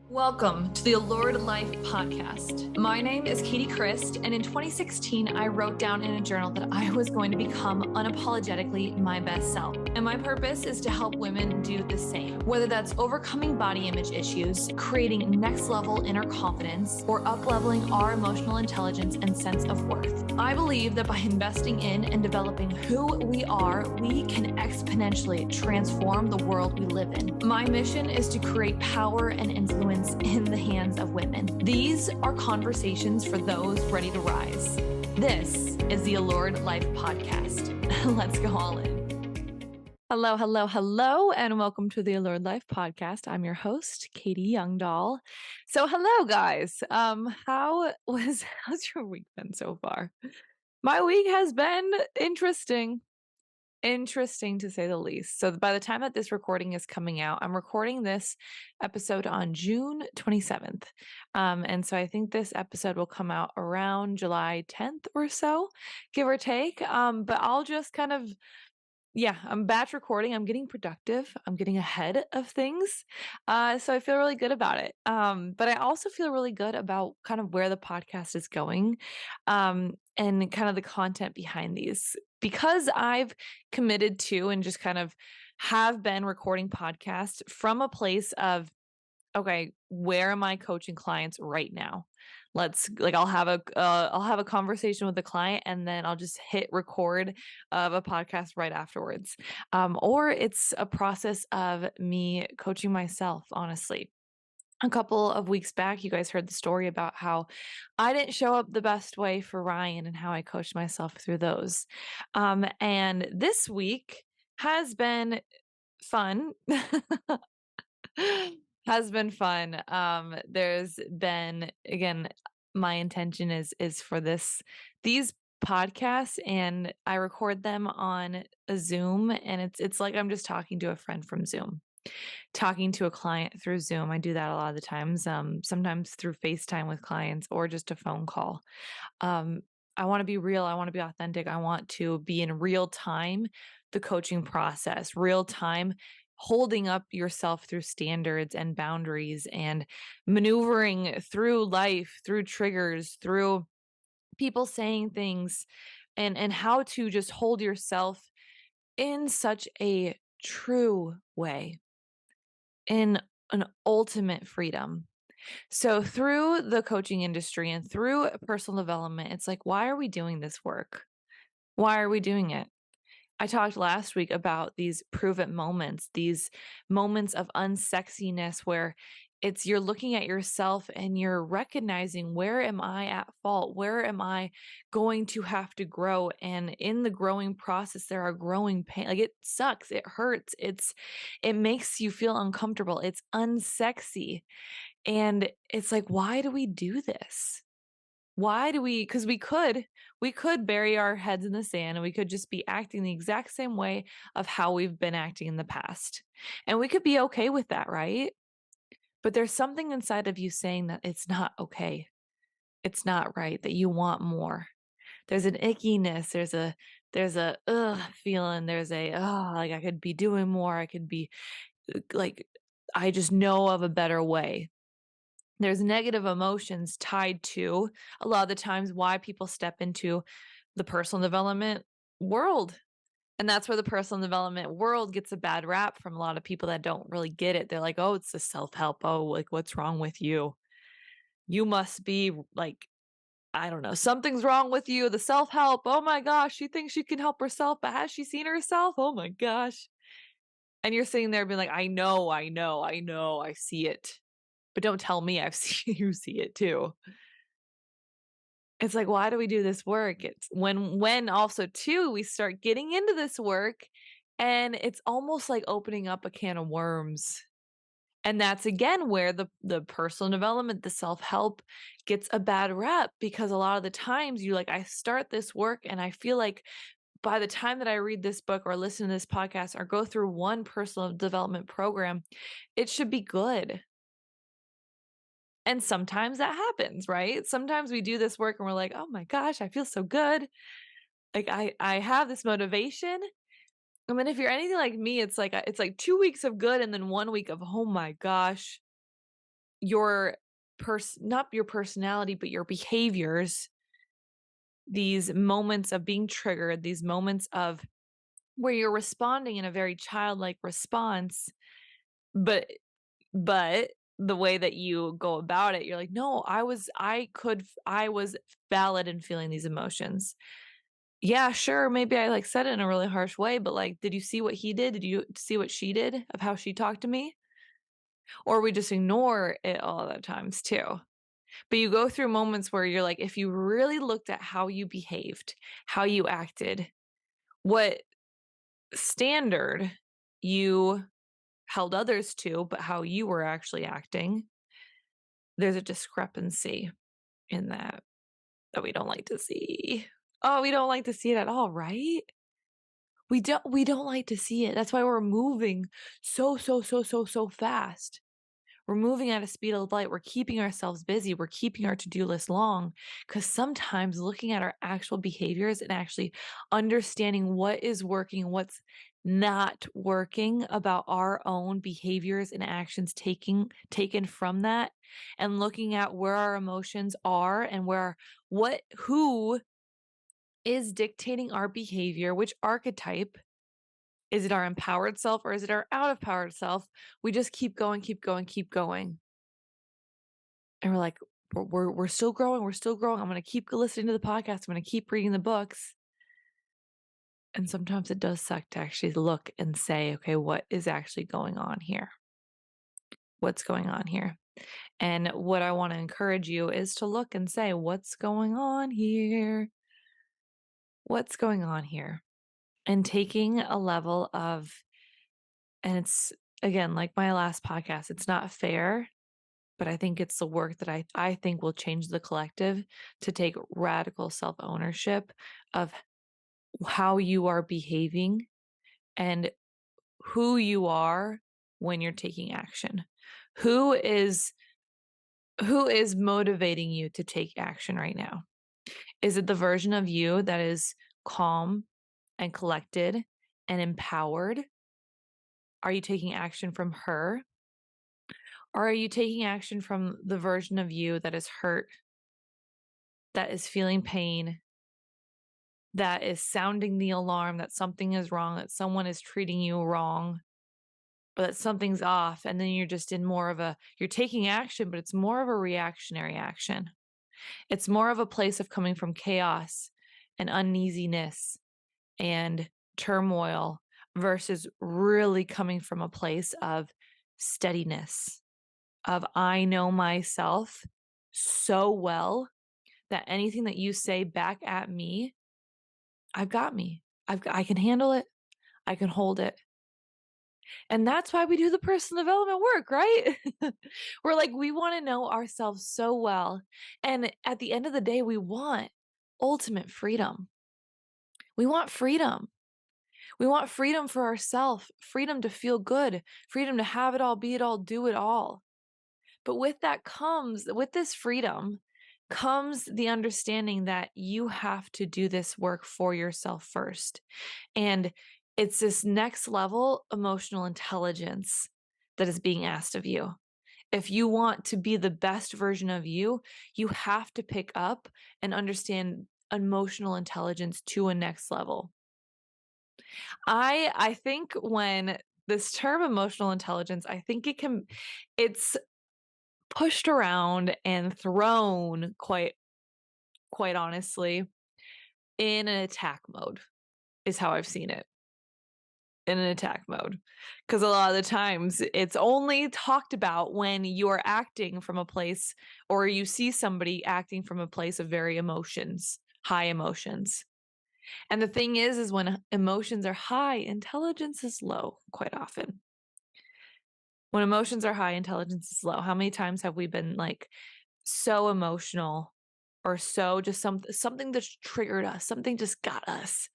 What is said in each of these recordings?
Welcome to the Unheard Life podcast. My name is Katie Christ, and in 2016, I wrote down in a journal that I was going to become unapologetically my best self. And my purpose is to help women do the same, whether that's overcoming body image issues, creating next level inner confidence, or up-leveling our emotional intelligence and sense of worth. I believe that by investing in and developing who we are, we can exponentially transform the world we live in. My mission is to create power and influence in the hands of women. These are conversations for those ready to rise. This is the Unheard Life podcast. Let's go all in. Hello, and welcome to the Unheard Life podcast. I'm your host, Katie Youngdahl. So, hello, guys. How's your week been so far? My week has been interesting to say the least. So by the time that this recording is coming out, I'm recording this episode on June 27th. And so I think this episode will come out around July 10th or so, give or take. But I'll just kind of, I'm batch recording. I'm getting productive. I'm getting ahead of things. So I feel really good about it. But I also feel really good about kind of where the podcast is going, and kind of the content behind these, because I've committed to and just kind of have been recording podcasts from a place of, okay, where am I coaching clients right now? I'll have a conversation with the client, and then I'll just hit record of a podcast right afterwards. Or it's a process of me coaching myself, honestly. A couple of weeks back, you guys heard the story about how I didn't show up the best way for Ryan and how I coached myself through those. And this week has been fun. Has been fun. There's been, again, my intention is for these podcasts, and I record them on a Zoom, and it's like I'm just talking to a friend from Zoom, talking to a client through Zoom. I do that a lot of the times, sometimes through FaceTime with clients or just a phone call. I want to be real. I want to be authentic. I want to be in real time, the coaching process, real time, holding up yourself through standards and boundaries and maneuvering through life, through triggers, through people saying things, and how to just hold yourself in such a true way, in an ultimate freedom. So through the coaching industry and through personal development, it's like, why are we doing this work? Why are we doing it? I talked last week about these prove it moments, these moments of unsexiness where you're looking at yourself and you're recognizing, where am I at fault? Where am I going to have to grow? And in the growing process, there are growing pain. Like, it sucks. It hurts. It makes you feel uncomfortable. It's unsexy. And it's like, why do we do this? Why do we? Because we could bury our heads in the sand, and we could just be acting the exact same way of how we've been acting in the past. And we could be okay with that, right? But there's something inside of you saying that it's not okay. It's not right, that you want more. There's an ickiness. There's a ugh feeling. There's a, like, I could be doing more. I could be like, I just know of a better way. There's negative emotions tied to a lot of the times why people step into the personal development world. And that's where the personal development world gets a bad rap from a lot of people that don't really get it. They're like, oh, it's the self-help. Oh, like, what's wrong with you? You must be like, I don't know, something's wrong with you. The self-help. Oh my gosh, she thinks she can help herself, but has she seen herself? Oh my gosh. And you're sitting there being like, I know, I see it. But don't tell me I've seen you see it too. It's like, why do we do this work? It's when also too, we start getting into this work, and it's almost like opening up a can of worms. And that's again where the personal development, the self-help gets a bad rep, because a lot of the times I start this work and I feel like by the time that I read this book or listen to this podcast or go through one personal development program, it should be good. And sometimes that happens, right? Sometimes we do this work and we're like, oh my gosh, I feel so good. Like, I have this motivation. I mean, if you're anything like me, it's like 2 weeks of good and then 1 week of, oh my gosh, your not your personality, but your behaviors, these moments of being triggered, these moments of where you're responding in a very childlike response, but but the way that you go about it, you're like, no, I was valid in feeling these emotions. Yeah, sure, maybe I like said it in a really harsh way, but like, did you see what he did? Did you see what she did of how she talked to me? Or we just ignore it all the times too. But you go through moments where you're like, if you really looked at how you behaved, how you acted, what standard you held others to, but how you were actually acting, there's a discrepancy in that we don't like to see. Oh, we don't like to see it at all, right? We don't like to see it. That's why we're moving so fast. We're moving at a speed of light. We're keeping ourselves busy. We're keeping our to-do list long because sometimes looking at our actual behaviors and actually understanding what is working, what's not working about our own behaviors and actions taken from that, and looking at where our emotions are and who is dictating our behavior, which archetype. Is it our empowered self or is it our out of powered self? We just keep going, keep going, keep going. And we're like, we're still growing. We're still growing. I'm going to keep listening to the podcast. I'm going to keep reading the books. And sometimes it does suck to actually look and say, okay, what is actually going on here? What's going on here? And what I want to encourage you is to look and say, what's going on here? What's going on here? And taking a level of, and it's again, like my last podcast, it's not fair, but I think it's the work that I think will change the collective to take radical self-ownership of how you are behaving and who you are when you're taking action. Who is motivating you to take action right now? Is it the version of you that is calm and collected and empowered? Are you taking action from her? Or are you taking action from the version of you that is hurt, that is feeling pain, that is sounding the alarm that something is wrong, that someone is treating you wrong, or that something's off, and then you're just in you're taking action, but it's more of a reactionary action. It's more of a place of coming from chaos and uneasiness and turmoil versus really coming from a place of steadiness, of I know myself so well that anything that you say back at me, I've got me. I can handle it. I can hold it. And that's why we do the personal development work, right? We're like, we want to know ourselves so well. And at the end of the day, we want ultimate freedom. We want freedom. We want freedom for ourselves, freedom to feel good, freedom to have it all, be it all, do it all. But with this freedom, comes the understanding that you have to do this work for yourself first. And it's this next level emotional intelligence that is being asked of you. If you want to be the best version of you, you have to pick up and understand emotional intelligence to a next level. I think when this term emotional intelligence, I think it's pushed around and thrown quite honestly in an attack mode is how I've seen it. In an attack mode. Because a lot of the times it's only talked about when you're acting from a place or you see somebody acting from a place of high emotions. And the thing is when emotions are high, intelligence is low quite often. When emotions are high, intelligence is low. How many times have we been like so emotional or so just something that's triggered us, something just got us?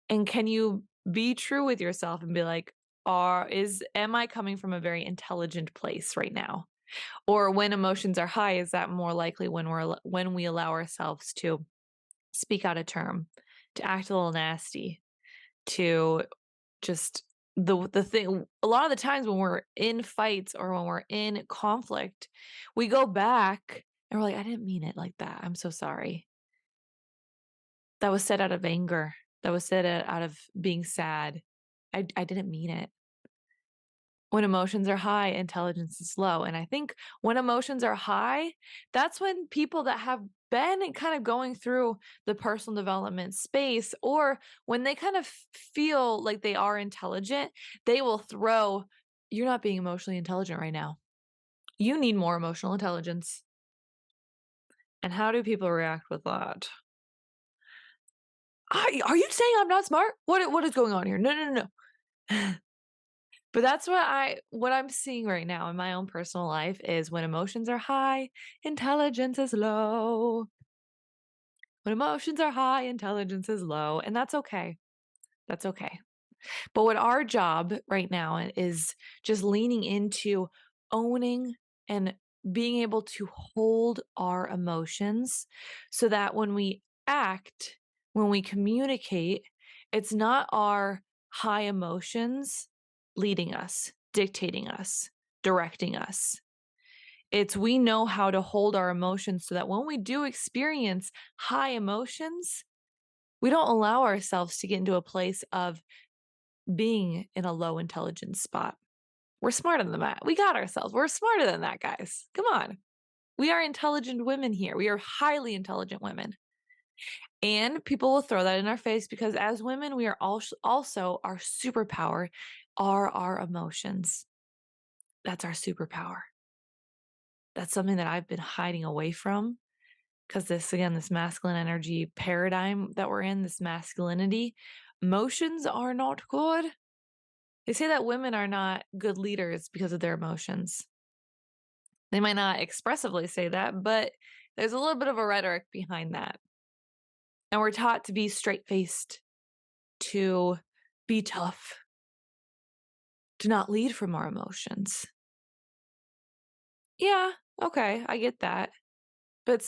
And can you be true with yourself and be like, am I coming from a very intelligent place right now? Or when emotions are high, is that more likely when we allow ourselves to speak out a term, to act a little nasty, to just the thing a lot of the times when we're in fights or when we're in conflict, we go back and we're like, "I didn't mean it like that. I'm so sorry. That was said out of anger. That was said out of being sad. I didn't mean it." When emotions are high, intelligence is low. And I think when emotions are high, that's when people that have been kind of going through the personal development space, or when they kind of feel like they are intelligent, they will throw, "You're not being emotionally intelligent right now. You need more emotional intelligence." And how do people react with that? Are you saying I'm not smart? What is going on here? No, no, no, no. But that's what I'm seeing right now in my own personal life is when emotions are high, intelligence is low. When emotions are high, intelligence is low, and that's okay. That's okay. But what our job right now is just leaning into owning and being able to hold our emotions so that when we act, when we communicate, it's not our high emotions leading us, dictating us, directing us. It's we know how to hold our emotions so that when we do experience high emotions, we don't allow ourselves to get into a place of being in a low intelligence spot. We're smarter than that. We got ourselves. We're smarter than that, guys. Come on. We are intelligent women here. We are highly intelligent women. And people will throw that in our face because as women, we are also our superpower are our emotions. That's our superpower. That's something that I've been hiding away from because this masculine energy paradigm that we're in, this masculinity, emotions are not good. They say that women are not good leaders because of their emotions. They might not expressively say that, but there's a little bit of a rhetoric behind that. And we're taught to be straight-faced, to be tough, to not lead from our emotions. Yeah, okay, I get that. But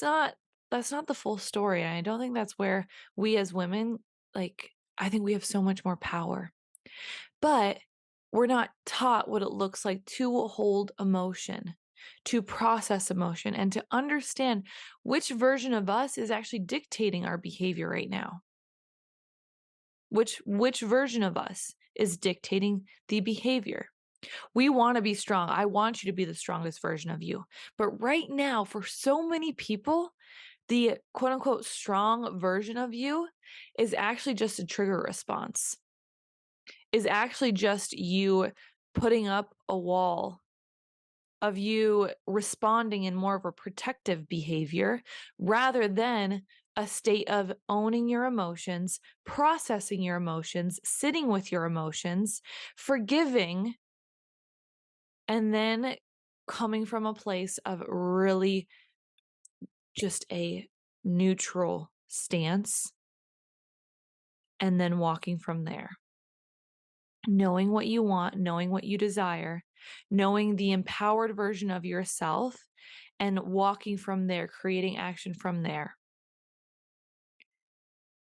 that's not the full story. And I don't think that's where we as women, like, I think we have so much more power. But we're not taught what it looks like to hold emotion, to process emotion, and to understand which version of us is actually dictating our behavior right now. Which version of us is dictating the behavior? We want to be strong. I want you to be the strongest version of you. But right now, for so many people, the quote unquote strong version of you is actually just a trigger response, is actually just you putting up a wall, of you responding in more of a protective behavior rather than a state of owning your emotions, processing your emotions, sitting with your emotions, forgiving, and then coming from a place of really just a neutral stance and then walking from there. Knowing what you want, knowing what you desire, knowing the empowered version of yourself, and walking from there, creating action from there.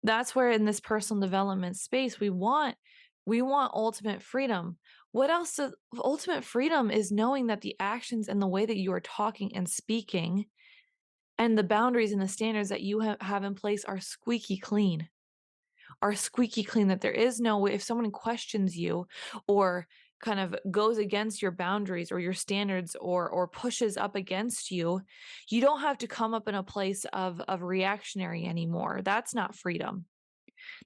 That's where in this personal development space we want ultimate freedom. What else ultimate freedom is knowing that the actions and the way that you are talking and speaking and the boundaries and the standards that you have in place are squeaky clean. Are squeaky clean, that there is no way if someone questions you or kind of goes against your boundaries or your standards or pushes up against you, you don't have to come up in a place of reactionary anymore. That's not freedom.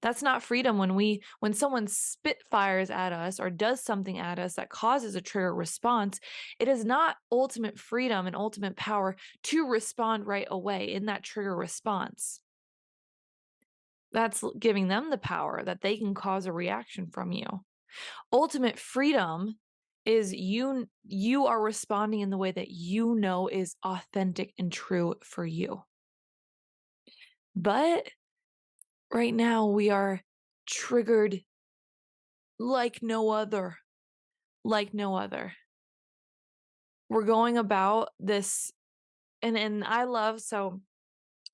That's not freedom when someone spitfires at us or does something at us that causes a trigger response. It is not ultimate freedom and ultimate power to respond right away in that trigger response. That's giving them the power that they can cause a reaction from you. Ultimate freedom is you are responding in the way that you know is authentic and true for you. But right now we are triggered like no other, like no other. We're going about this and I love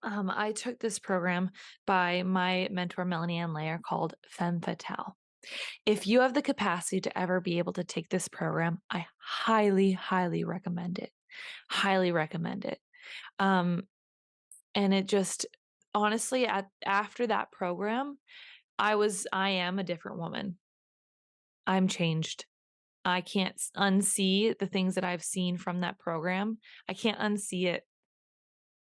I took this program by my mentor Melanie Ann Layer called Femme Fatale. If you have the capacity to ever be able to take this program, I highly, highly recommend it. Highly recommend it. Um, and it just honestly, after that program, I am a different woman. I'm changed. I can't unsee the things that I've seen from that program. I can't unsee it,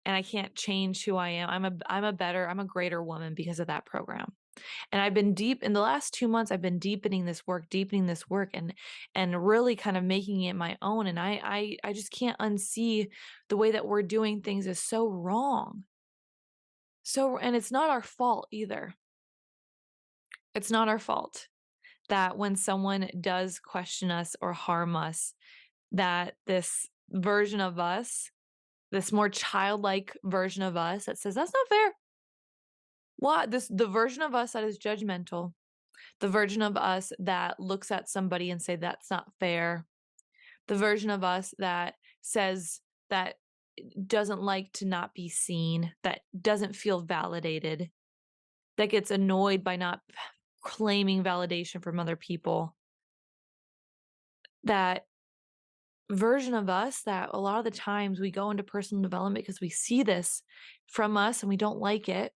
and I can't change who I am. I'm a greater woman because of that program. And I've been deep in the last 2 months, I've been deepening this work and really kind of making it my own. And I just can't unsee the way that we're doing things is so wrong. And it's not our fault either. It's not our fault that when someone does question us or harm us, that this version of us, this more childlike version of us that says, that's not fair. What? The version of us that is judgmental, the version of us that looks at somebody and say, that's not fair. The version of us that says that doesn't like to not be seen, that doesn't feel validated, that gets annoyed by not claiming validation from other people. That version of us that a lot of the times we go into personal development because we see this from us and we don't like it.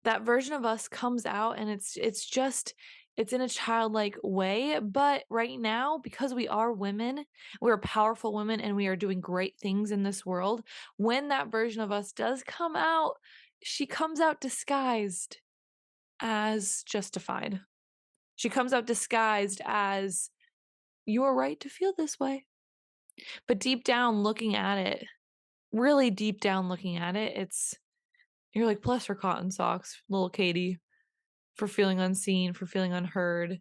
That version of us comes out and it's in a childlike way. But right now, because we are women, we're powerful women and we are doing great things in this world. When that version of us does come out, she comes out disguised as justified. She comes out disguised as, you are right to feel this way. But deep down looking at it, really deep down looking at it, you're like, bless her cotton socks, little Katie, for feeling unseen, for feeling unheard.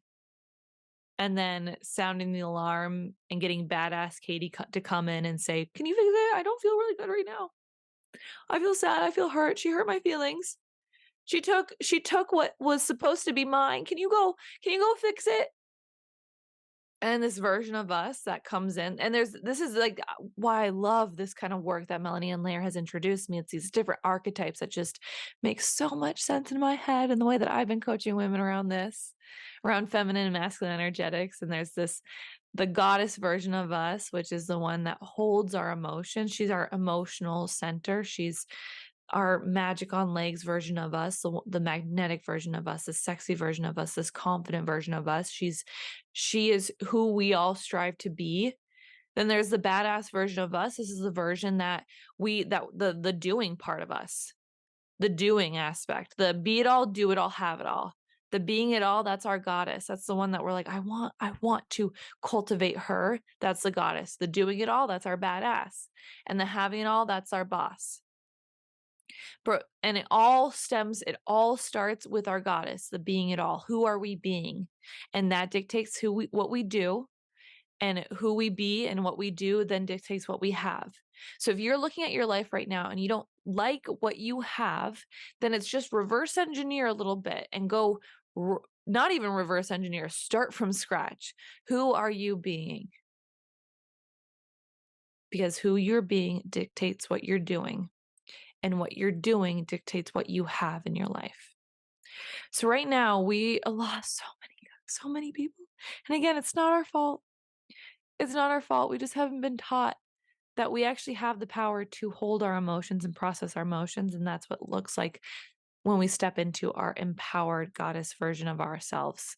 And then sounding the alarm and getting badass Katie to come in and say, can you fix it? I don't feel really good right now. I feel sad. I feel hurt. She hurt my feelings. She took what was supposed to be mine. Can you go fix it? And this version of us that comes in, and this is like why I love this kind of work that Melanie and Lair has introduced me. It's these different archetypes that just make so much sense in my head and the way that I've been coaching women around feminine and masculine energetics. And there's the goddess version of us, which is the one that holds our emotions. She's our emotional center. She's our magic on legs version of us, the magnetic version of us, the sexy version of us, this confident version of us. She is who we all strive to be. Then there's the badass version of us. This is the version that the doing part of us, the doing aspect, the be it all, do it all, have it all. The being it all, that's our goddess. That's the one that we're like, I want to cultivate her. That's the goddess. The doing it all, that's our badass. And the having it all, that's our boss. And it all starts with our goddess, the being it all. Who are we being? And that dictates what we do, and who we be and what we do then dictates what we have. So if you're looking at your life right now and you don't like what you have, then it's just reverse engineer a little bit and go, not even reverse engineer, start from scratch. Who are you being? Because who you're being dictates what you're doing. And what you're doing dictates what you have in your life. So right now we lost so many people. And again, it's not our fault. It's not our fault. We just haven't been taught that we actually have the power to hold our emotions and process our emotions. And that's what it looks like when we step into our empowered goddess version of ourselves.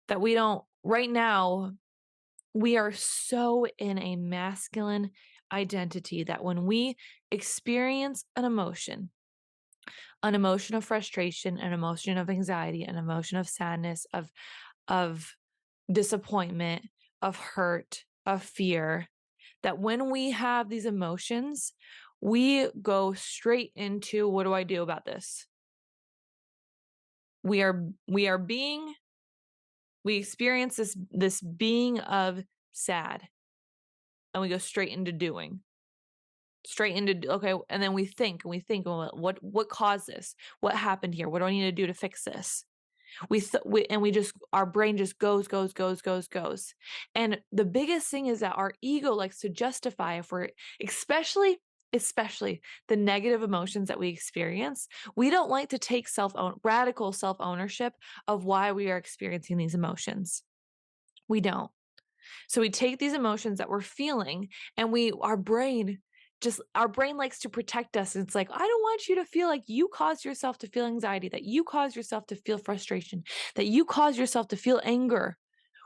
That we don't, right now, we are so in a masculine identity that when we experience an emotion of frustration, an emotion of anxiety, an emotion of sadness, of disappointment, of hurt, of fear, that when we have these emotions, we go straight into, what do I do about this? We experience this being of sad, and we go straight into doing. Straight into, okay, and then we think, well, what caused this? What happened here? What do I need to do to fix this? Our brain just goes. And the biggest thing is that our ego likes to justify, especially especially the negative emotions that we experience, we don't like to take radical self-ownership of why we are experiencing these emotions. We don't. So we take these emotions that we're feeling and our brain likes to protect us. And it's like, I don't want you to feel like you caused yourself to feel anxiety, that you caused yourself to feel frustration, that you caused yourself to feel anger.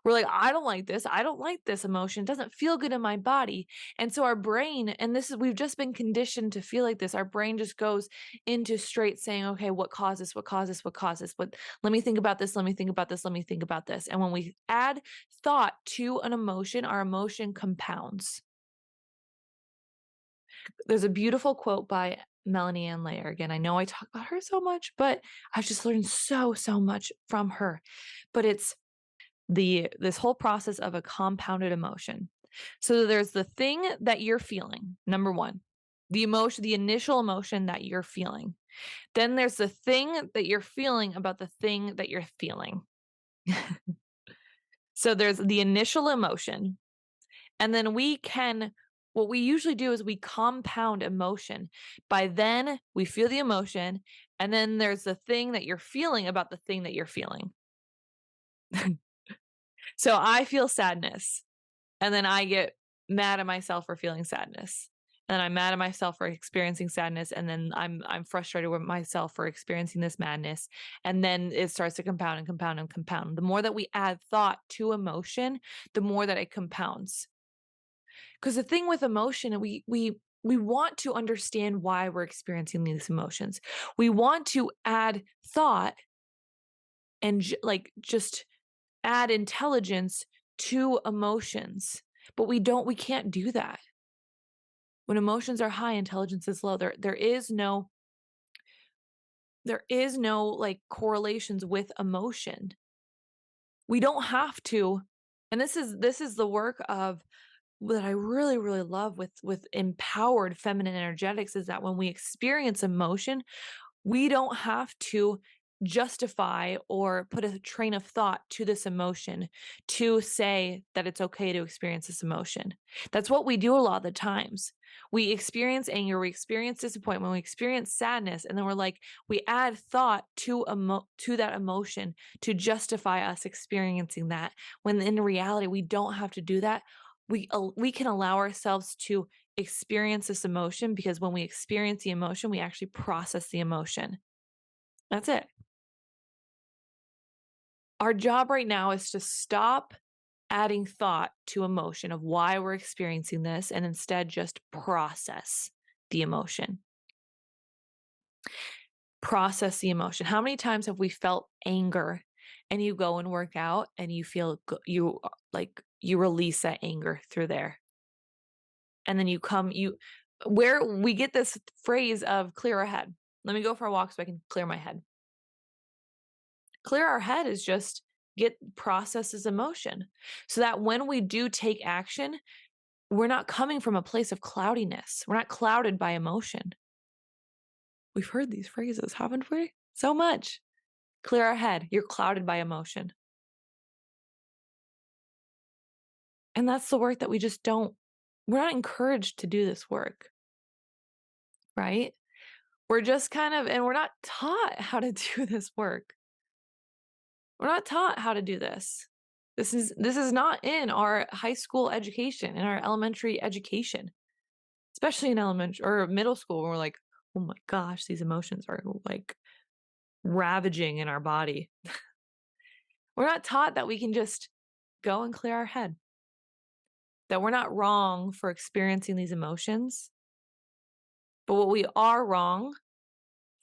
We're like, I don't like this. I don't like this emotion. It doesn't feel good in my body. And so our brain, and we've just been conditioned to feel like this. Our brain just goes into straight saying, okay, what causes, what causes, what causes, let me think about this. Let me think about this. Let me think about this. And when we add thought to an emotion, our emotion compounds. There's a beautiful quote by Melanie Ann Layer. Again, I know I talk about her so much, but I've just learned so much from her. But it's this whole process of a compounded emotion. So there's the thing that you're feeling, number one, the initial emotion that you're feeling. Then there's the thing that you're feeling about the thing that you're feeling. So there's the initial emotion. And then what we usually do is we compound emotion. By then we feel the emotion. And then there's the thing that you're feeling about the thing that you're feeling. So I feel sadness. And then I get mad at myself for feeling sadness. And I'm mad at myself for experiencing sadness. And then I'm frustrated with myself for experiencing this madness. And then it starts to compound and compound and compound. The more that we add thought to emotion, the more that it compounds. Because the thing with emotion, we want to understand why we're experiencing these emotions. We want to add thought and just add intelligence to emotions, but we can't do that. When emotions are high, intelligence is low. There is no like correlations with emotion. We don't have to. And this is the work of that I really love with empowered feminine energetics, is that when we experience emotion, we don't have to justify or put a train of thought to this emotion to say that it's okay to experience this emotion. That's what we do a lot of the times. We experience anger, we experience disappointment, we experience sadness, and then we're like, we add thought to that emotion to justify us experiencing that. When in reality, we don't have to do that. We can allow ourselves to experience this emotion, because when we experience the emotion, we actually process the emotion. That's it. Our job right now is to stop adding thought to emotion of why we're experiencing this, and instead just process the emotion. Process the emotion. How many times have we felt anger and you go and work out and you feel you release that anger through there? And then where we get this phrase of clear our head. Let me go for a walk so I can clear my head. Clear our head is just process this emotion, so that when we do take action, we're not coming from a place of cloudiness. We're not clouded by emotion. We've heard these phrases, haven't we? So much. Clear our head. You're clouded by emotion. And that's the work that we're not encouraged to do this work, right? We're just and we're not taught how to do this work. We're not taught how to do this. This is not in our high school education, in our elementary education, especially in elementary or middle school, where we're like, oh my gosh, these emotions are like ravaging in our body. We're not taught that we can just go and clear our head, that we're not wrong for experiencing these emotions. But what we are wrong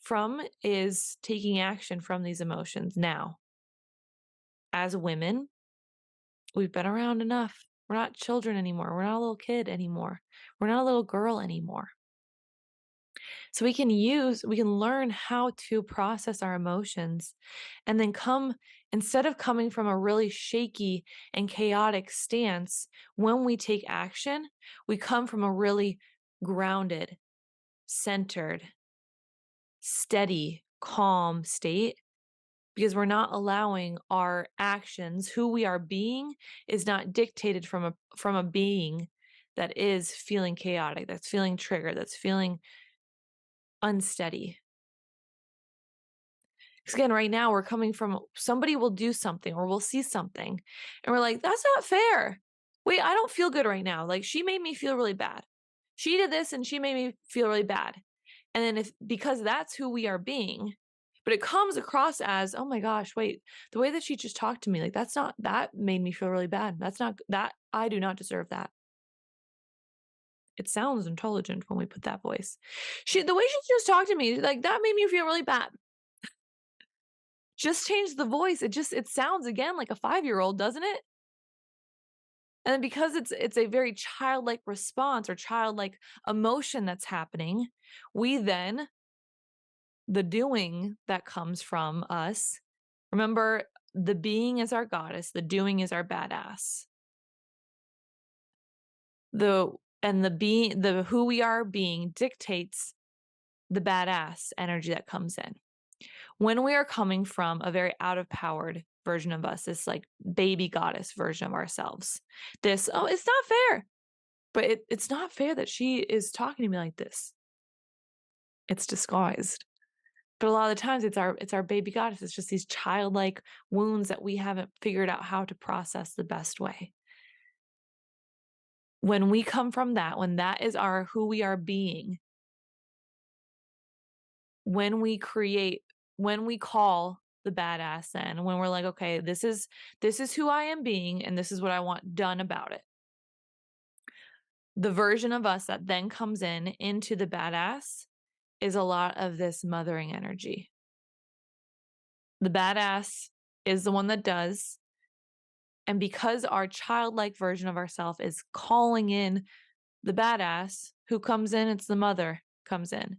from is taking action from these emotions now. As women, we've been around enough. We're not children anymore. We're not a little kid anymore. We're not a little girl anymore. So we can learn how to process our emotions, and then instead of coming from a really shaky and chaotic stance, when we take action, we come from a really grounded, centered, steady, calm state, because we're not allowing our actions, who we are being is not dictated from a being that is feeling chaotic, that's feeling triggered, that's feeling unsteady. Because again, right now we're coming from somebody will do something or we'll see something and we're like, that's not fair. Wait, I don't feel good right now. Like she made me feel really bad. She did this and she made me feel really bad. And then because that's who we are being, but it comes across as, oh my gosh, wait, the way that she just talked to me, like that made me feel really bad. That's not that I do not deserve that. It sounds intelligent when we put that voice. The way she just talked to me, like that made me feel really bad. Just change the voice. It sounds again like a 5-year-old, doesn't it? And because it's a very childlike response or childlike emotion that's happening, we then the doing that comes from us. Remember, the being is our goddess, the doing is our badass. The who we are being dictates the badass energy that comes in. When we are coming from a very out of powered version of us, this like baby goddess version of ourselves, it's not fair. But it's not fair that she is talking to me like this. It's disguised. But a lot of the times it's our baby goddess. It's just these childlike wounds that we haven't figured out how to process the best way. When we come from that, when that is who we are being, when we call the badass then, when we're like, okay, this is who I am being and this is what I want done about it. The version of us that then comes into the badass is a lot of this mothering energy. The badass is the one that does. And because our childlike version of ourselves is calling in the badass who comes in, it's the mother comes in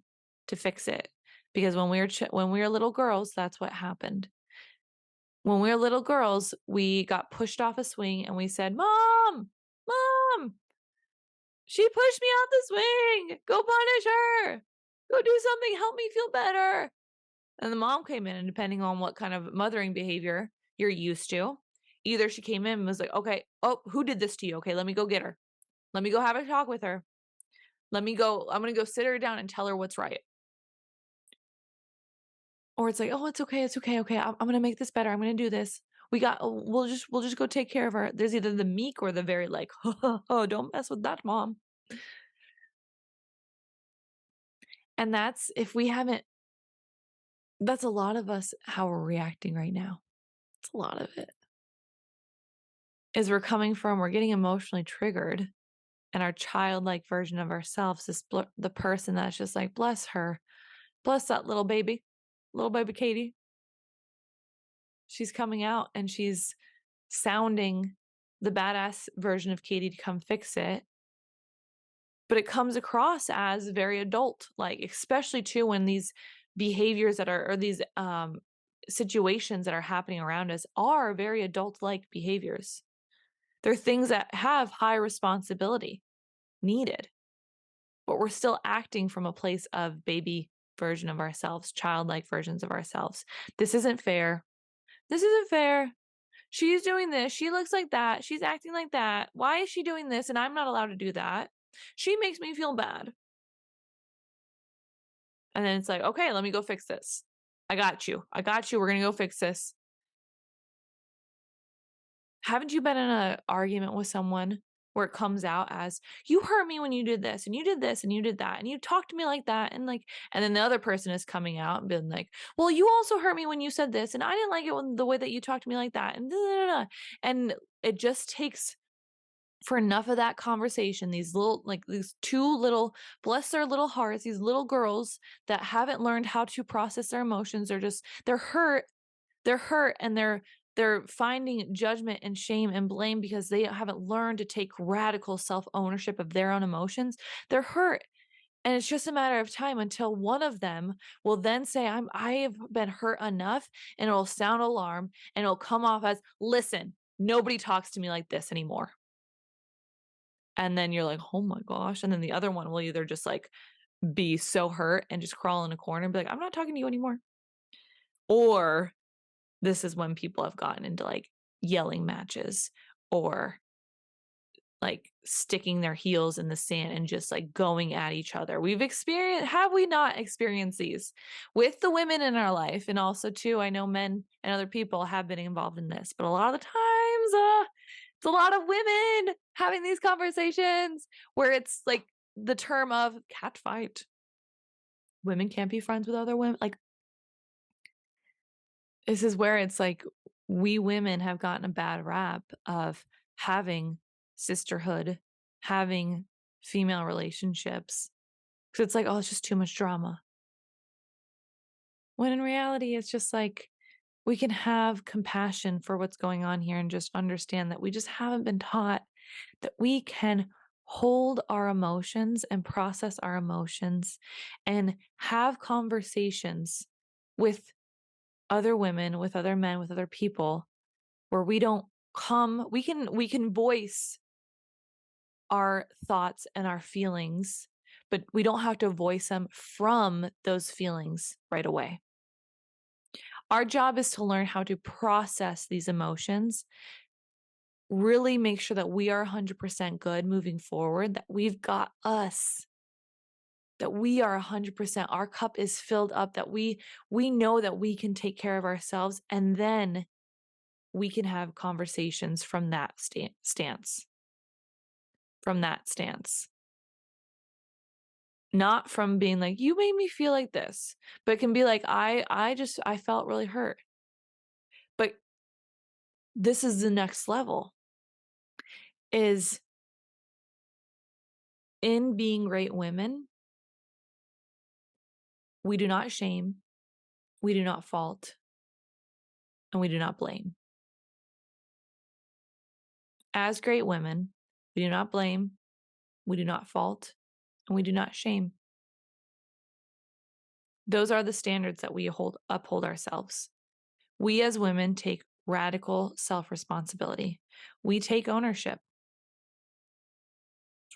to fix it. Because when we were little girls, that's what happened. When we were little girls, we got pushed off a swing and we said, Mom, Mom, she pushed me off the swing. Go punish her. Go do something. Help me feel better. And the mom came in, and depending on what kind of mothering behavior you're used to, either she came in and was like, okay, oh, who did this to you? Okay, let me go get her. Let me go have a talk with her. I'm going to go sit her down and tell her what's right. Or it's like, oh, it's okay. Okay. I'm going to make this better. I'm going to do this. We'll just go take care of her. There's either the meek or the very like, oh, don't mess with that, mom. And that's a lot of us, how we're reacting right now. It's a lot of it. Is we're getting emotionally triggered, and our childlike version of ourselves is the person that's just like, bless her, bless that little baby Katie. She's coming out and she's sounding the badass version of Katie to come fix it. But it comes across as very adult, like, especially too when these behaviors or these situations that are happening around us are very adult-like behaviors. They're things that have high responsibility needed, but we're still acting from a place of baby version of ourselves, childlike versions of ourselves. This isn't fair. This isn't fair. She's doing this. She looks like that. She's acting like that. Why is she doing this? And I'm not allowed to do that. She makes me feel bad. And then it's like, okay, let me go fix this. I got you. We're going to go fix this. Haven't you been in an argument with someone where it comes out as, you hurt me when you did this and you did this and you did that and you talked to me like that, and then the other person is coming out and being like, well, you also hurt me when you said this and I didn't like it the way that you talked to me like that, and da, da, da. And it just takes for enough of that conversation, these two little, bless their little hearts, these little girls that haven't learned how to process their emotions, they're hurt and they're finding judgment and shame and blame because they haven't learned to take radical self-ownership of their own emotions. They're hurt. And it's just a matter of time until one of them will then say, I have been hurt enough, and it'll sound alarm and it'll come off as, listen, nobody talks to me like this anymore. And then you're like, oh my gosh. And then the other one will either just like be so hurt and just crawl in a corner and be like, I'm not talking to you anymore. Or this is when people have gotten into like yelling matches or like sticking their heels in the sand and just like going at each other. Have we not experienced these with the women in our life? And also too, I know men and other people have been involved in this, but a lot of the times, it's a lot of women having these conversations where it's like the term of cat fight. Women can't be friends with other women. Like, this is where it's like we women have gotten a bad rap of having sisterhood, having female relationships. Because it's like, oh, it's just too much drama. When in reality, it's just like we can have compassion for what's going on here and just understand that we just haven't been taught that we can hold our emotions and process our emotions and have conversations with other women, with other men, with other people where we can voice our thoughts and our feelings, but we don't have to voice them from those feelings right away. Our job is to learn how to process these emotions, really make sure that we are 100% good moving forward, that we've got us, that we are 100%, our cup is filled up, that we know that we can take care of ourselves, and then we can have conversations from that stance. From that stance. Not from being like, you made me feel like this, but it can be like, I felt really hurt. But this is the next level, is in being great women, we do not shame, we do not fault, and we do not blame. As great women, we do not blame, we do not fault, and we do not shame. Those are the standards that we uphold ourselves. We as women take radical self-responsibility. We take ownership.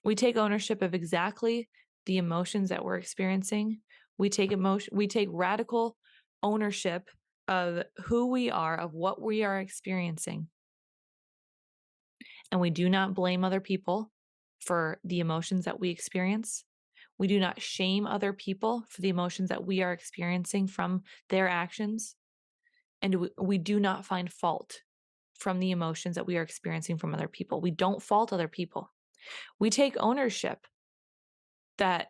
We take ownership of exactly the emotions that we're experiencing. We take radical ownership of who we are, of what we are experiencing. And we do not blame other people for the emotions that we experience. We do not shame other people for the emotions that we are experiencing from their actions. And we do not find fault from the emotions that we are experiencing from other people. We don't fault other people. We take ownership that,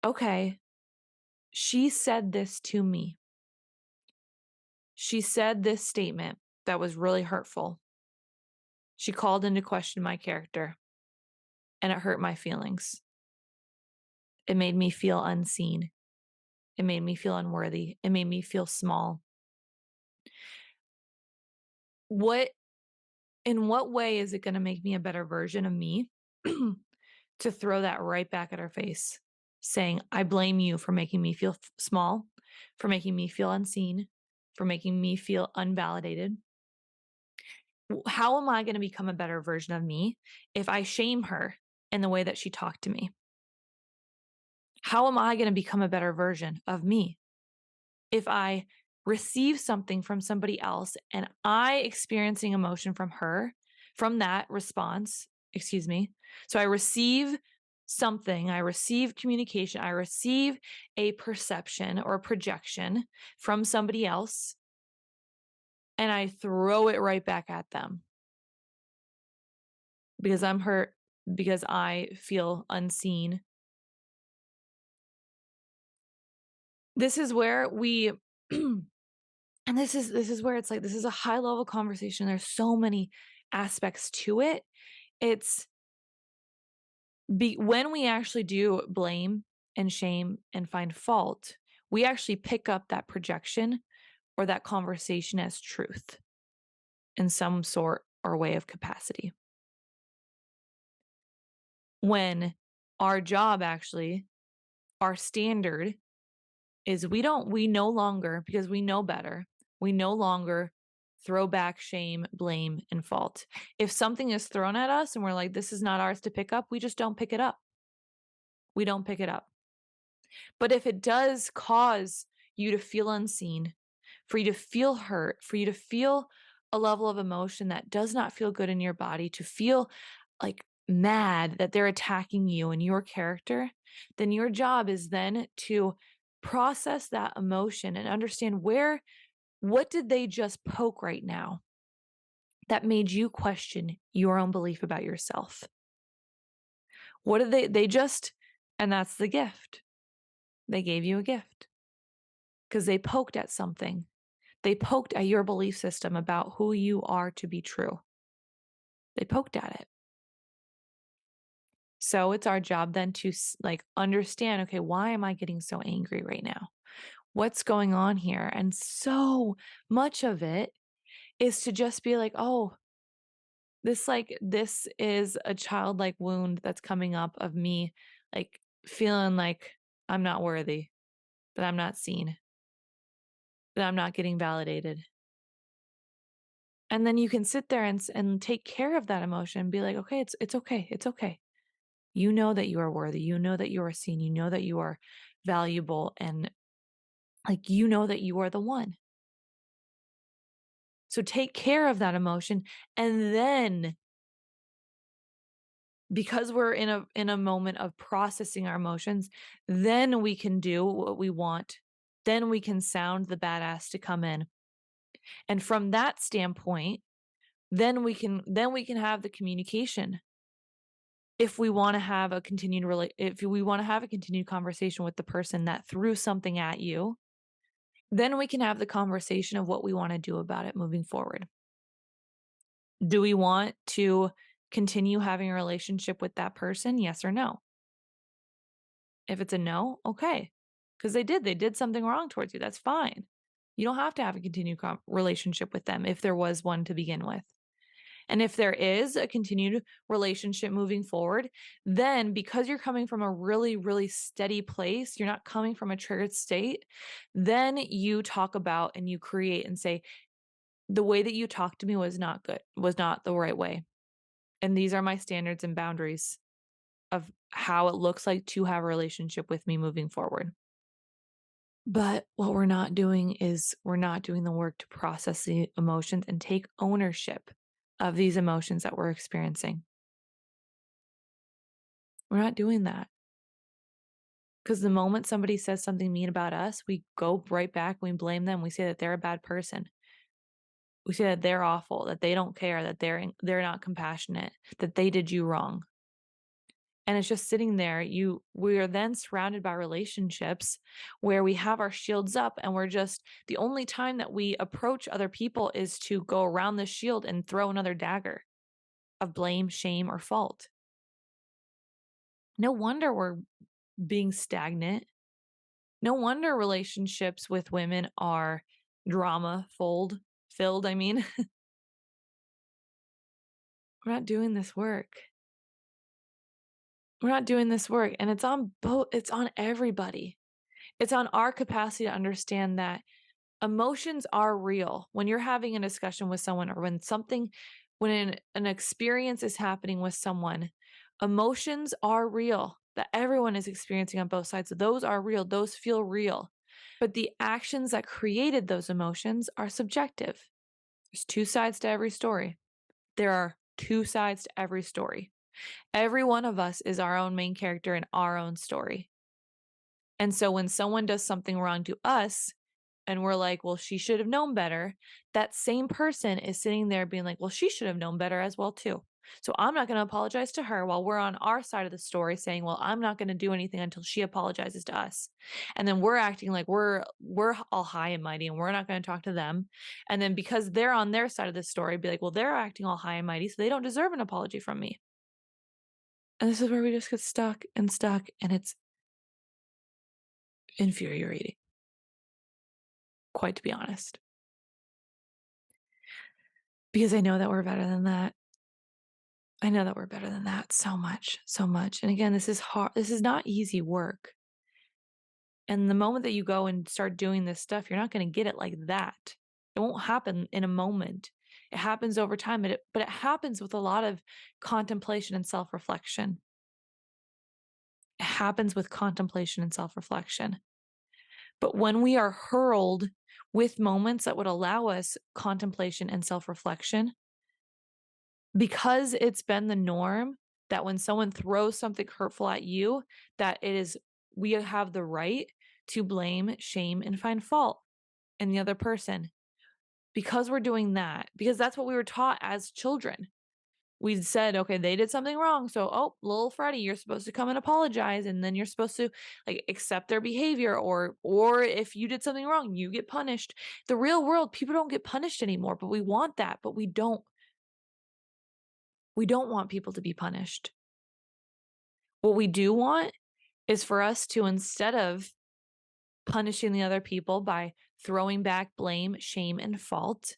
okay, she said this to me. She said this statement that was really hurtful. She called into question my character, and it hurt my feelings. It made me feel unseen. It made me feel unworthy. It made me feel small. In what way is it going to make me a better version of me to throw that right back at her face, saying, I blame you for making me feel small, for making me feel unseen, for making me feel unvalidated? How am I going to become a better version of me if I shame her in the way that she talked to me? How am I going to become a better version of me if I receive something from somebody else and I experiencing emotion from her, from that response, excuse me. So I receive something, I receive communication, I receive a perception or projection from somebody else, and I throw it right back at them because I'm hurt, because I feel unseen. This is where we and this is where it's like, this is a high level conversation. There's so many aspects to it. It's when we actually do blame and shame and find fault, we actually pick up that projection or that conversation as truth in some sort or way of capacity. When our job actually, our standard is we no longer, because we know better, we no longer throw back shame, blame, and fault. If something is thrown at us and we're like, this is not ours to pick up, we just don't pick it up. We don't pick it up. But if it does cause you to feel unseen, for you to feel hurt, for you to feel a level of emotion that does not feel good in your body, to feel like mad that they're attacking you and your character, then your job is then to process that emotion and understand what did they just poke right now that made you question your own belief about yourself? What did they just, and that's the gift. They gave you a gift because they poked at something. They poked at your belief system about who you are to be true. They poked at it. So it's our job then to like understand, okay, why am I getting so angry right now? What's going on here? And so much of it is to just be like, oh, this is a childlike wound that's coming up of me like feeling like I'm not worthy, that I'm not seen, that I'm not getting validated. And then you can sit there and take care of that emotion and be like, okay, it's okay. It's okay. You know that you are worthy. You know that you are seen. You know that you are valuable, and like you know that you are the one. So take care of that emotion, and then because we're in a moment of processing our emotions, then we can do what we want. Then we can sound the badass to come in. And from that standpoint, then we can have the communication. If we want to have a if we want to have a continued conversation with the person that threw something at you, then we can have the conversation of what we want to do about it moving forward. Do we want to continue having a relationship with that person? Yes or no? If it's a no, okay. Because they did something wrong towards you. That's fine. You don't have to have a continued relationship with them if there was one to begin with. And if there is a continued relationship moving forward, then because you're coming from a really, really steady place, you're not coming from a triggered state, then you talk about and you create and say, the way that you talked to me was not good, was not the right way. And these are my standards and boundaries of how it looks like to have a relationship with me moving forward. But what we're not doing is we're not doing the work to process the emotions and take ownership of these emotions that we're experiencing. We're not doing that. Because the moment somebody says something mean about us, we go right back, we blame them, we say that they're a bad person. We say that they're awful, that they don't care, that they're not compassionate, that they did you wrong. And it's just sitting there. We are then surrounded by relationships where we have our shields up, and we're just, the only time that we approach other people is to go around the shield and throw another dagger of blame, shame, or fault. No wonder we're being stagnant. No wonder relationships with women are drama filled. I mean, we're not doing this work. We're not doing this work. And it's on it's on everybody. It's on our capacity to understand that emotions are real. When you're having a discussion with someone, or when an experience is happening with someone, emotions are real, that everyone is experiencing on both sides. So those are real. Those feel real. But the actions that created those emotions are subjective. There's two sides to every story. There are two sides to every story. Every one of us is our own main character in our own story. And so when someone does something wrong to us and we're like, well, she should have known better, that same person is sitting there being like, well, she should have known better as well, too. So I'm not going to apologize to her, while we're on our side of the story saying, well, I'm not going to do anything until she apologizes to us. And then we're acting like we're all high and mighty and we're not going to talk to them. And then because they're on their side of the story, be like, well, they're acting all high and mighty, so they don't deserve an apology from me. And this is where we just get stuck, and it's infuriating, quite to be honest. Because I know that we're better than that. I know that we're better than that so much, so much. And again, this is hard. This is not easy work. And the moment that you go and start doing this stuff, you're not going to get it like that. It won't happen in a moment. It happens over time, but it happens with a lot of contemplation and self-reflection. It happens with contemplation and self-reflection. But when we are hurled with moments that would allow us contemplation and self-reflection, because it's been the norm, that when someone throws something hurtful at you, that we have the right to blame, shame, and find fault in the other person. Because we're doing that, because that's what we were taught as children. We said, okay, they did something wrong. So, oh, little Freddie, you're supposed to come and apologize. And then you're supposed to like accept their behavior, or if you did something wrong, you get punished. The real world, people don't get punished anymore, but we want that, but we don't want people to be punished. What we do want is for us to, instead of punishing the other people by throwing back blame, shame, and fault,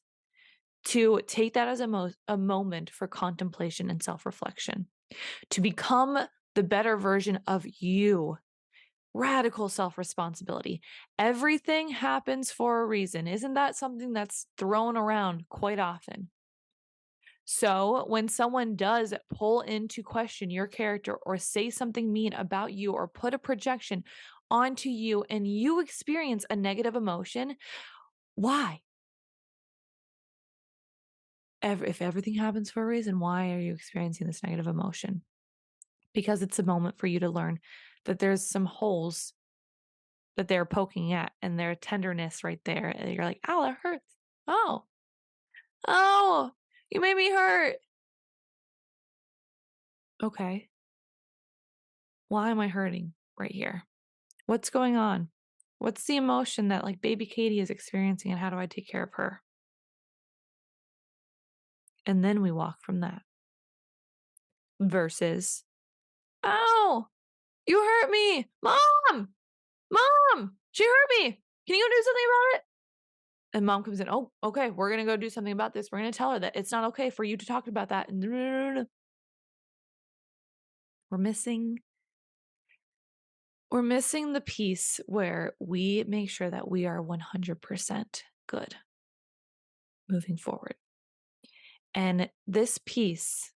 to take that as a moment for contemplation and self-reflection, to become the better version of you. Radical self-responsibility. Everything happens for a reason. Isn't that something that's thrown around quite often? So when someone does pull into question your character or say something mean about you or put a projection onto you and you experience a negative emotion, why? If everything happens for a reason, why are you experiencing this negative emotion? Because it's a moment for you to learn that there's some holes that they're poking at and their tenderness right there. And you're like, ow, that hurts. Oh, oh, you made me hurt. Okay. Why am I hurting right here? What's going on? What's the emotion that like baby Katie is experiencing and how do I take care of her? And then we walk from that versus, oh, you hurt me. Mom, she hurt me. Can you go do something about it? And mom comes in, oh, okay, we're going to go do something about this. We're going to tell her that it's not okay for you to talk about that. We're missing the piece where we make sure that we are 100% good moving forward. And this piece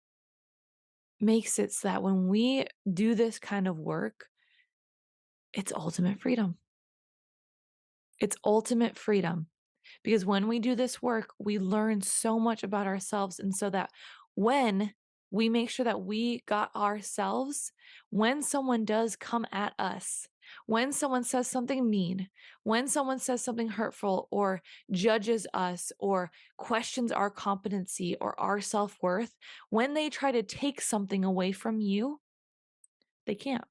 makes it so that when we do this kind of work, it's ultimate freedom. It's ultimate freedom. Because when we do this work, we learn so much about ourselves. And so that when we make sure that we got ourselves, when someone does come at us, when someone says something mean, when someone says something hurtful or judges us or questions our competency or our self-worth, when they try to take something away from you, they can't.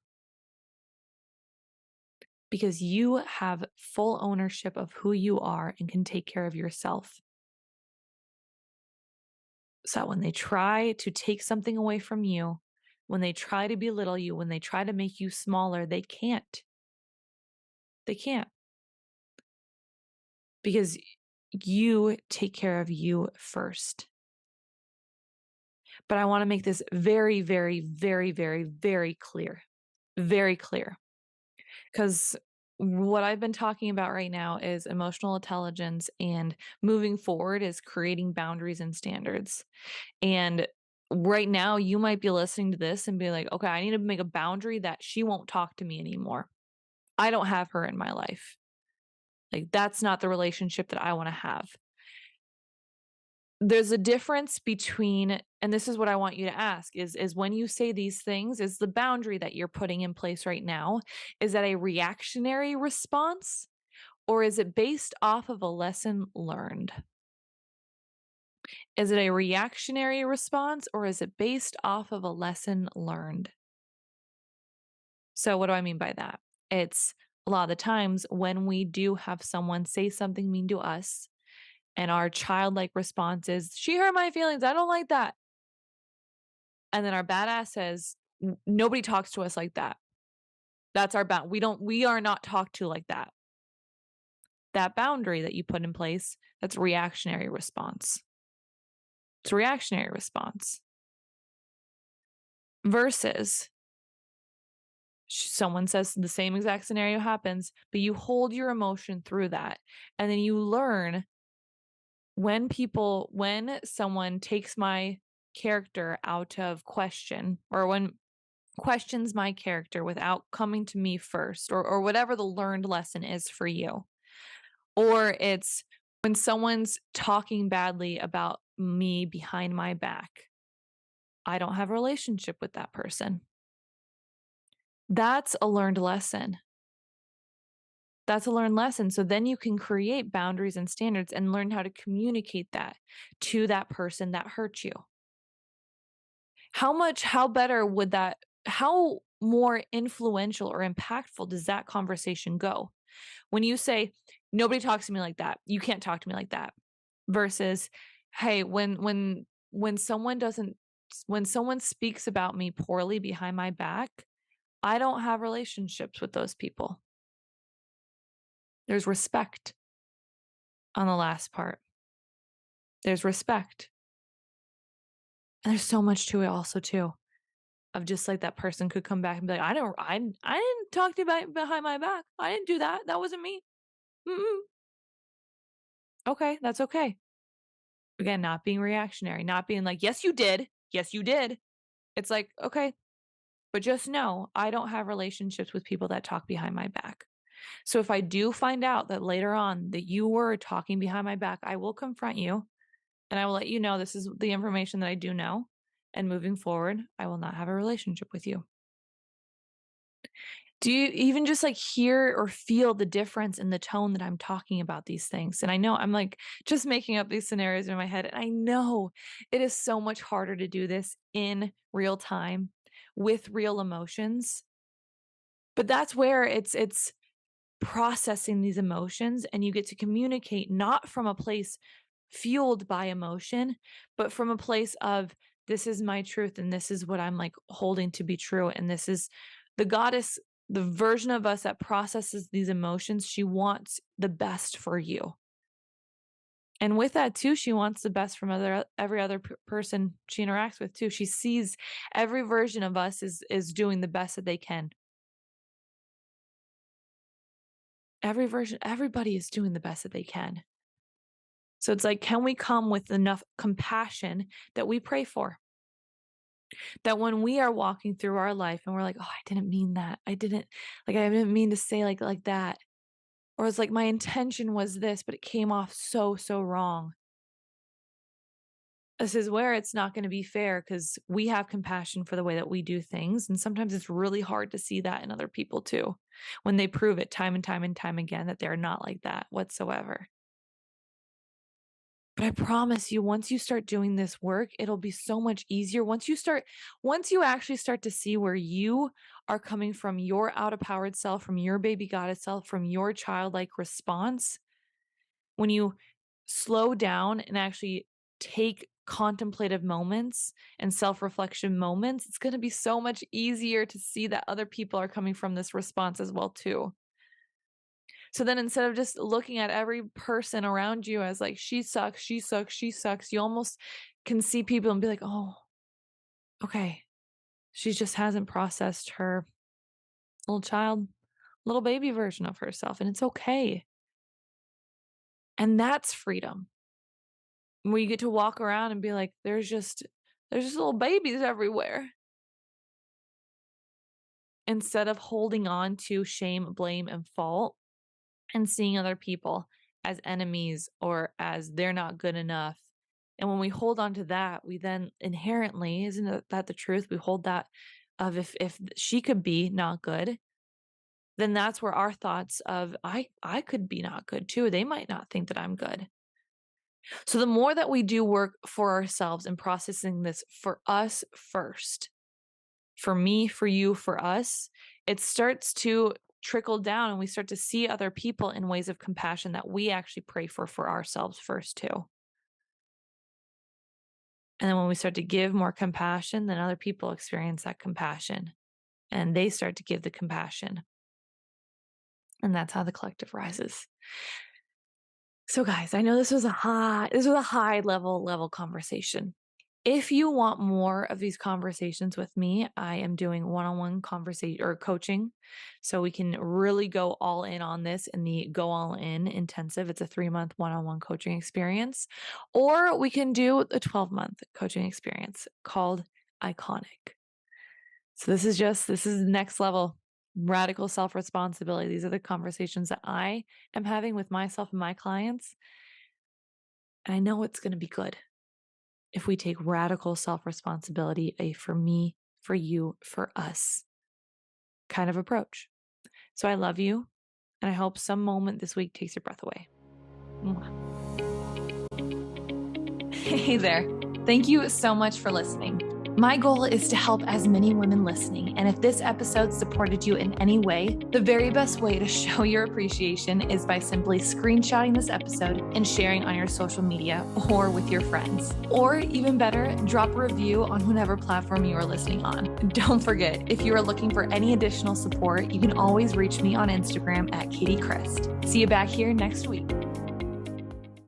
Because you have full ownership of who you are and can take care of yourself. So when they try to take something away from you, when they try to belittle you, when they try to make you smaller, they can't. They can't. Because you take care of you first. But I want to make this very, very, very, very, very clear. Very clear. Because what I've been talking about right now is emotional intelligence, and moving forward is creating boundaries and standards. And right now, you might be listening to this and be like, okay, I need to make a boundary that she won't talk to me anymore. I don't have her in my life. Like, that's not the relationship that I want to have. There's a difference between, and this is what I want you to ask, is when you say these things, is the boundary that you're putting in place right now, is that a reactionary response or is it based off of a lesson learned? Is it a reactionary response or is it based off of a lesson learned? So what do I mean by that? It's a lot of the times when we do have someone say something mean to us and our childlike response is, she hurt my feelings, I don't like that. And then our badass says, nobody talks to us like that. That's our bound. We are not talked to like that. That boundary that you put in place, that's reactionary response. It's a reactionary response. Versus someone says the same exact scenario happens, but you hold your emotion through that. And then you learn when someone takes my character out of question, or when questions my character without coming to me first, or whatever the learned lesson is for you. Or it's when someone's talking badly about me behind my back. I don't have a relationship with that person. That's a learned lesson. That's a learned lesson. So then you can create boundaries and standards and learn how to communicate that to that person that hurt you. How better would that, how more influential or impactful does that conversation go? When you say, nobody talks to me like that, you can't talk to me like that, versus, hey, when someone doesn't, when someone speaks about me poorly behind my back, I don't have relationships with those people. There's respect on the last part. There's respect. And there's so much to it also too. Of just like that person could come back and be like, I didn't talk to you behind my back. I didn't do that. That wasn't me. Mm-mm. Okay, that's okay. Again, not being reactionary, not being like, yes, you did. Yes, you did. It's like, okay, but just know I don't have relationships with people that talk behind my back. So if I do find out that later on that you were talking behind my back, I will confront you and I will let you know this is the information that I do know. And moving forward, I will not have a relationship with you. Do you even just like hear or feel the difference in the tone that I'm talking about these things? And I know I'm like just making up these scenarios in my head. And I know it is so much harder to do this in real time with real emotions. But that's where it's processing these emotions and you get to communicate not from a place fueled by emotion, but from a place of this is my truth and this is what I'm like holding to be true. And this is the goddess, the version of us that processes these emotions. She wants the best for you. And with that too, she wants the best from every other person she interacts with too. She sees every version of us is doing the best that they can. Every version, everybody is doing the best that they can. So it's like, can we come with enough compassion that we pray for? That when we are walking through our life and we're like, oh, I didn't mean that. I didn't mean to say like that. Or it's like my intention was this, but it came off so wrong. This is where it's not going to be fair because we have compassion for the way that we do things. And sometimes it's really hard to see that in other people too, when they prove it time and time and time again that they're not like that whatsoever. But I promise you, once you start doing this work, it'll be so much easier. Once you actually start to see where you are coming from, your out of powered self, from your baby goddess self, from your childlike response, when you slow down and actually take contemplative moments and self-reflection moments, it's going to be so much easier to see that other people are coming from this response as well too. So then instead of just looking at every person around you as like, she sucks, she sucks, she sucks, you almost can see people and be like, oh, okay, she just hasn't processed her little child, little baby version of herself. And it's okay. And that's freedom. Where you get to walk around and be like, there's just little babies everywhere. Instead of holding on to shame, blame, and fault and seeing other people as enemies or as they're not good enough. And when we hold on to that, we then inherently, isn't that the truth? We hold that of if she could be not good, then that's where our thoughts of I could be not good too. They might not think that I'm good. So the more that we do work for ourselves and processing this for us first, for me, for you, for us, it starts to trickle down and we start to see other people in ways of compassion that we actually pray for ourselves first too. And then when we start to give more compassion, then other people experience that compassion and they start to give the compassion. And that's how the collective rises. So guys, I know this was a high level conversation. If you want more of these conversations with me, I am doing one-on-one conversation or coaching. So we can really go all in on this in the Go All In intensive. It's a 3-month one-on-one coaching experience. Or we can do a 12-month coaching experience called Iconic. So this is next level radical self-responsibility. These are the conversations that I am having with myself and my clients. And I know it's going to be good. if we take radical self-responsibility, a for me, for you, for us kind of approach. So I love you, and I hope some moment this week takes your breath away. Mwah. Hey there. Thank you so much for listening. My goal is to help as many women listening, and if this episode supported you in any way, the very best way to show your appreciation is by simply screenshotting this episode and sharing on your social media or with your friends. Or even better, drop a review on whatever platform you are listening on. Don't forget, if you are looking for any additional support, you can always reach me on Instagram at Katie Christ. See you back here next week.